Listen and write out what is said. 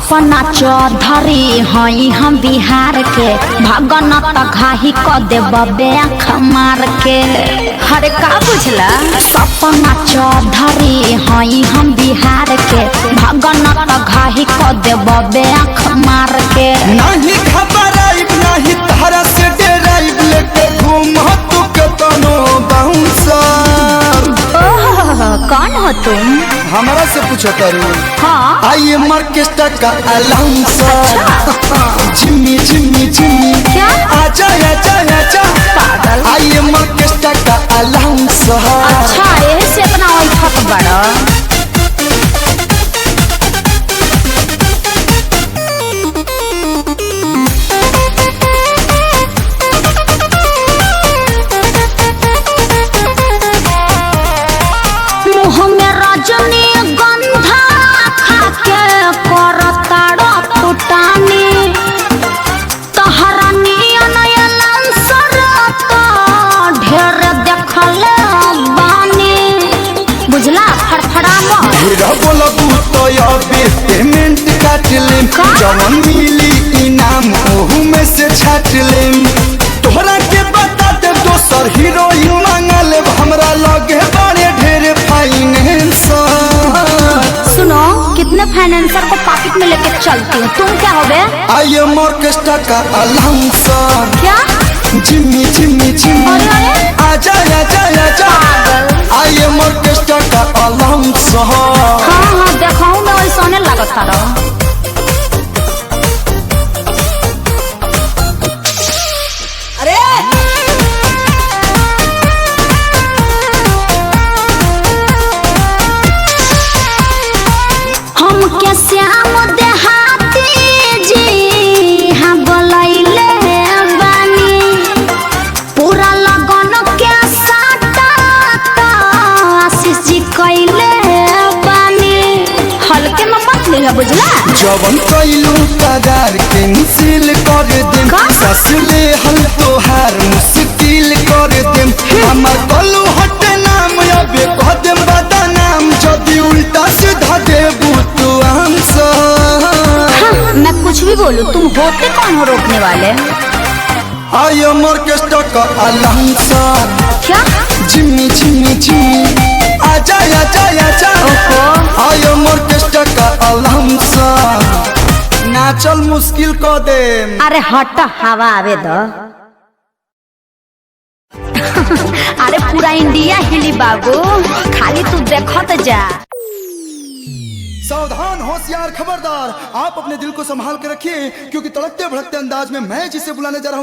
सपना चौधरी हई हम बिहार के भगन घाही क देबे आँख मार के। हरे का बुझला सपना चौधरी हई हम बिहार के भगन घाही क देबे आँख मार के। नहीं घबराइब नहीं तारा से डराइब लेके घूम तू के तनो बाउंसर। कौन हो तुम? हमारा से पूछो करू। हाँ आई एम ऑर्केस्ट्रा का अलाउंसर। जिम्मी जिम्मी जिम्मी क्या? आजा आजा आजा पागल। आई एम ऑर्केस्ट्रा का अलाउंसर। अच्छा ये से अपना वही बड़ा पेमेंट काट लेम जवन मिली इनाम ओहू में से छाट लेम। तोहरा के बता दे दोसर हीरोइन मांगा ले हमरा लगे बड़े ढेर फाइनेंसर। सुनो कितने फाइनेंसर को पॉकेट में लेके चलती हूँ। तुम क्या हो बे? आई एम ऑर्केस्ट्रा का अलाउंसर। क्या? जिम्मी जिम्मी जिम्मी आजा आजा आजा आई एम ऑर्केस्ट्रा का अलाउंसर। हाँ हाँ देखाऊँ मैं वही सोने लगता रहो। हम क्या श्याम देहाती जी हाँ बोलैले बानी पूरा लगन के साटा आशीष जी कैले बानी। हल्के में मत ले बुझला। जवन कैलू कागार कैंसिल कर देम ससुरे हल तोहार मुश्किल कर देम। हमर कलू हट नाम अबे कह देम बता नाम जदी उल्टा सीधा देबू तू आंसर। हाँ, मैं कुछ भी बोलूं तुम होते कौन हो रोकने वाले? आई एम ऑर्केस्ट्रा का अलाउंसर। क्या? जिम्मी जिम्मी जिम्मी आजा आजा आजा आई एम ऑर्केस्ट्रा का अलाउंसर। नाचल मुश्किल कर देम। अरे हट हवा आवे दो। अरे पूरा इंडिया हिली बाबू खाली तू देखत जा। सावधान होशियार खबरदार आप अपने दिल को संभाल के रखिए क्योंकि तड़कते भड़कते अंदाज में मैं जिसे बुलाने जा रहा हूँ